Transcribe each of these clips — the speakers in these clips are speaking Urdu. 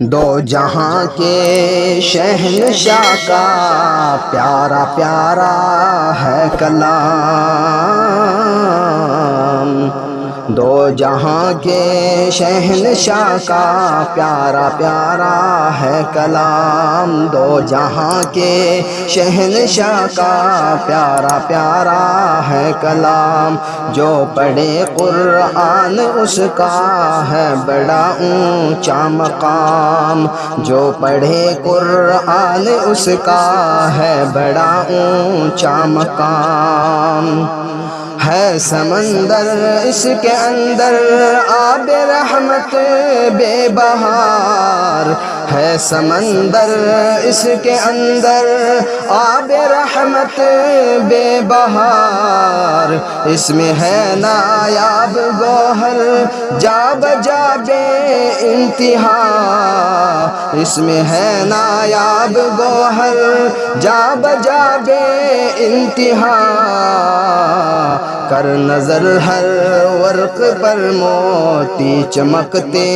دو جہاں کے شہنشاہ کا پیارا پیارا ہے کلام، دو جہاں کے شہنشاہ کا پیارا پیارا ہے کلام، دو جہاں کے شہنشاہ کا پیارا پیارا ہے کلام، جو پڑھے قرآن اس کا ہے بڑا اونچا مقام، جو پڑھے قرآن اس کا ہے بڑا اونچا مقام، ہے سمندر اس کے اندر آب رحمت بے بہار، ہے سمندر اس کے اندر آب رحمت بے بہار، اس میں ہے نایاب گوہر جا بجا بے انتہا، اس میں ہے نایاب گوہر جا بجا بے انتہا، کر نظر ہر ورق پر موتی چمکتے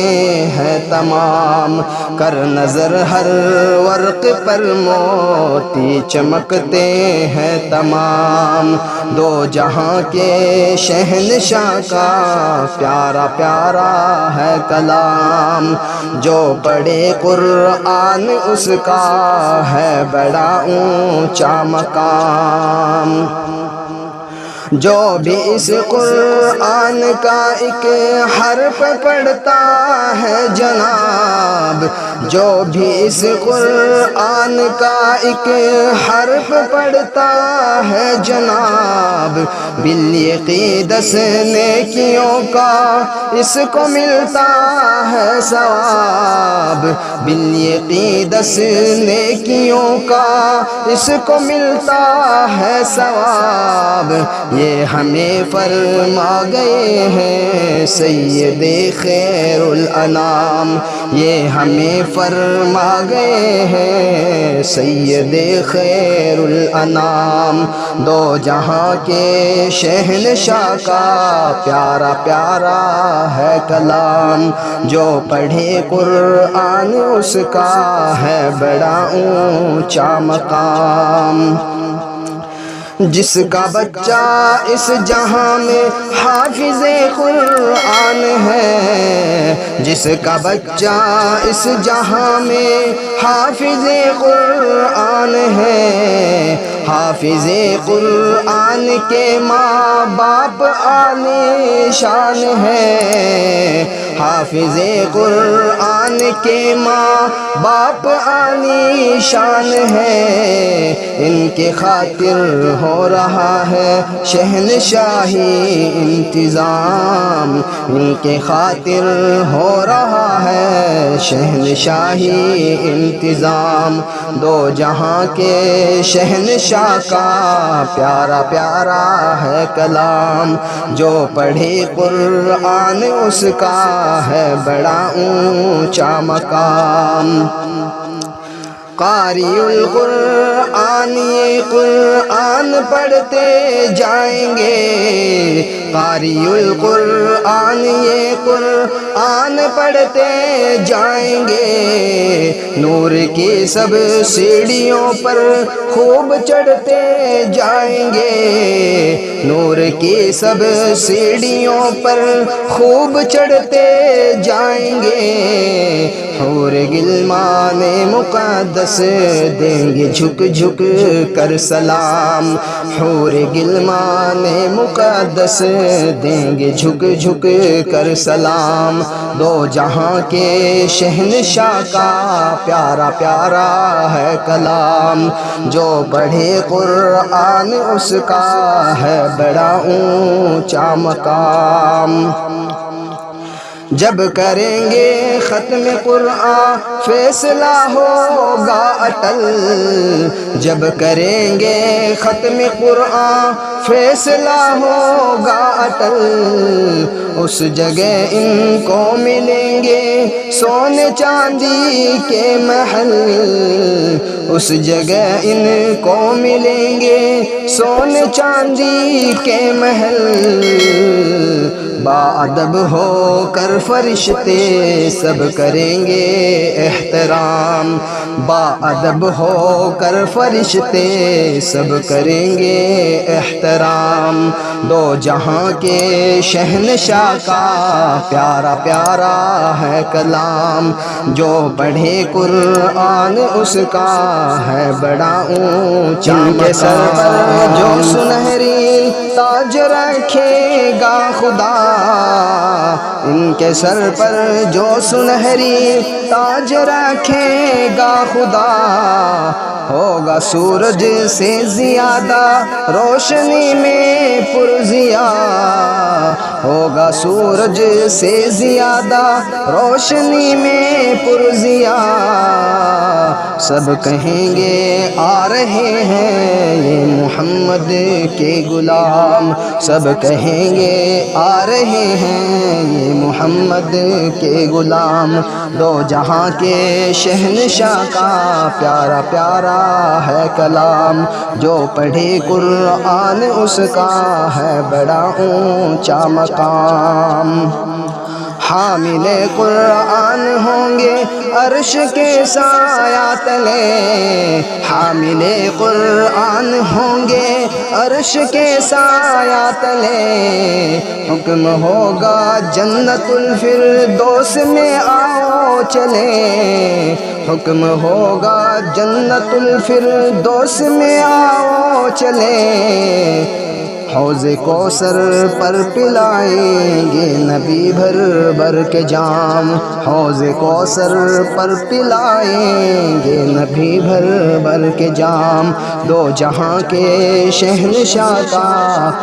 ہیں تمام، کر نظر ہر ورق پر موتی چمکتے ہیں تمام، دو جہاں کے شہنشاہ کا پیارا پیارا ہے کلام، جو پڑھے قرآن اس کا ہے بڑا اونچا مقام، جو بھی اس قرآن کا ایک حرف پڑھتا ہے جناب، جو بھی اس قرآن کا ایک حرف پڑھتا ہے جناب، بالیقین 10 نیکیوں کا اس کو ملتا ہے ثواب، بالیقین 10 نیکیوں کا اس کو ملتا ہے ثواب، یہ ہمیں فرما گئے ہیں سید خیر الانام، یہ ہمیں فرما گئے ہیں سید خیر الانام، دو جہاں کے شہنشاہ کا پیارا پیارا ہے کلام، جو پڑھے قرآن اس کا ہے بڑا اونچا مقام، جس کا بچہ اس جہاں میں حافظ قرآن ہے، جس کا بچہ اس جہاں میں حافظ قرآن ہے، حافظ قرآن کے ماں باپ عالی شان ہے، حافظ قرآن کے ماں باپ عالی شان ہے، ان کے خاطر ہو رہا ہے شہنشاہی انتظام، ان کے خاطر ہو رہا ہے شہنشاہی انتظام، دو جہاں کے شہنشاہ کا پیارا پیارا ہے کلام، جو پڑھے قرآن اس کا ہے بڑا اونچا مقام، قاری القرآن یہ قرآن پڑھتے جائیں گے، قاری القرآن یہ قرآن پڑھتے جائیں گے، نور کی سب سیڑھیوں پر خوب چڑھتے جائیں گے، نور کی سب سیڑھیوں پر خوب چڑھتے جائیں گے، حور غلمان مقدس دیں گے جھک جھک کر سلام، حور غلمان مقدس دیں گے جھک جھک کر سلام، دو جہاں کے شہنشاہ کا پیارا پیارا ہے کلام، جو پڑھے قرآن اس کا ہے بڑا اونچا مقام، جب کریں گے ختم قرآن فیصلہ ہوگا اٹل، جب کریں گے ختم قرآن فیصلہ ہوگا اٹل، اس جگہ ان کو ملیں گے سونے چاندی کے محل، اس جگہ ان کو ملیں گے سونے چاندی کے محل، باادب ہو کر فرشتے سب کریں گے احترام، باادب ہو کر فرشتے سب کریں گے احترام، دو جہاں کے شہنشاہ کا پیارا پیارا ہے کلام، جو پڑھے قرآن اس کا ہے بڑا اونچا مقام، ان کے سر پر جو سنہری تاج رکھے گا خدا، ان کے سر پر جو سنہری تاج رکھے گا خدا، ہوگا سورج سے زیادہ روشنی میں پرضیا، ہوگا سورج سے زیادہ روشنی میں پرضیا، سب کہیں گے آ رہے ہیں یہ محمد کے غلام، سب کہیں گے آ رہے ہیں یہ محمد کے غلام، دو جہاں کے شہنشاہ کا پیارا پیارا ہے کلام، جو پڑھے قرآن اس کا ہے بڑا اونچا مقام، حامل قرآن ہوں گے عرش کے سایہ تلے، حامل قرآن ہوں گے عرش کے سایہ تلے، حکم ہوگا جنت الفردوس میں آؤ چلے، حکم ہوگا جنت الفردوس میں آؤ چلے، حوض کوثر پر پلائیں گے نبی بھر بھر کے جام، حوض کوثر پر پلائیں گے نبی بھر بھر کے جام، دو جہاں کے شہنشاہ کا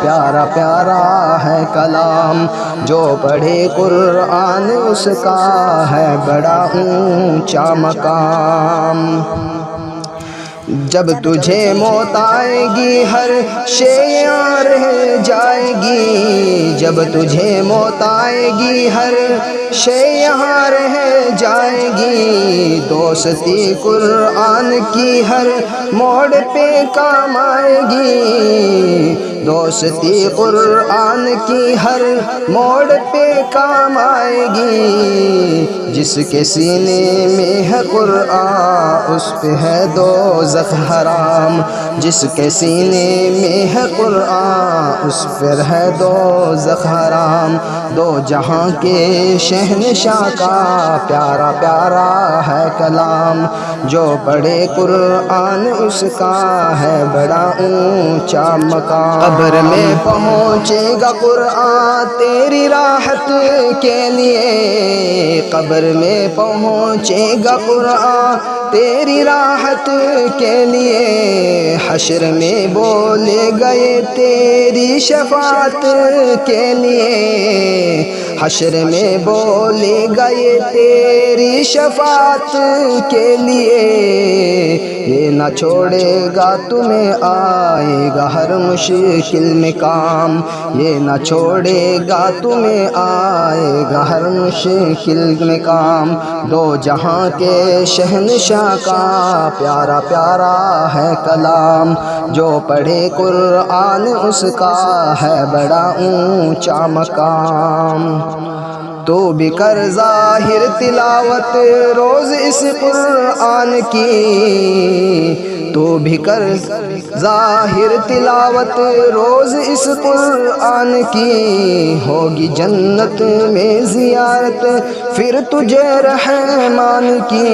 پیارا پیارا ہے کلام، جو پڑھے قرآن اس کا ہے بڑا اونچا مقام، جب تجھے موت آئے گی ہر شے یہاں رہ جائے گی، جب تجھے موت آئے گی ہر شے یہاں رہ جائے گی، دوستی قرآن کی ہر موڑ پہ کام آئے گی، دوستی قرآن کی ہر موڑ پہ کام آئے گی، جس کے سینے میں ہے قرآن اس پہ ہے دوزخ حرام، جس کے سینے میں ہے قرآن اس پر ہے دوزخ حرام، دو جہاں کے شہنشاہ کا پیارا پیارا ہے کلام، جو پڑھے قرآن اس کا ہے بڑا اونچا مقام، قبر میں پہنچے گا قرآن تیری راحت کے لیے، قبر میں پہنچے گا قرآن تیری راحت کے لیے، حشر میں بولے گئے تیری شفاعت کے لیے، حشر میں بولے گئے تیری شفاعت کے لیے، یہ نہ چھوڑے گا تمہیں آئے گا ہر مشکل میں کام، یہ نہ چھوڑے گا تمہیں آئے گا ہر مشکل میں کام، دو جہاں کے شہنشاہ کا پیارا پیارا ہے کلام، جو پڑھے قرآن اس کا ہے بڑا اونچا مقام، تو بھی کر ظاہر تلاوت روز اس قرآن کی، تو بھی کر ظاہر تلاوت روز اس قرآن کی، ہوگی جنت میں زیارت پھر تجھے رحمان کی،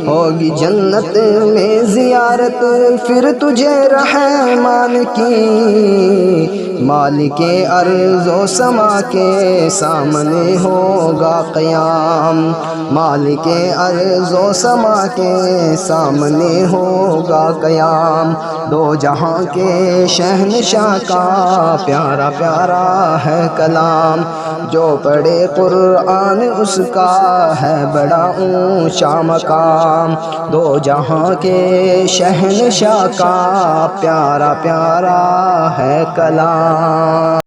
ہوگی جنت میں زیارت پھر تجھے رحمان کی، مالک ارض و سما کے سامنے ہوگا قیام، مالک ارض و سما کے سامنے ہوگا قیام، دو جہاں کے شہنشاہ کا پیارا پیارا ہے کلام، جو پڑھے قرآن اس کا ہے بڑا اونچا مقام، دو جہاں کے شہنشاہ کا پیارا پیارا ہے کلام۔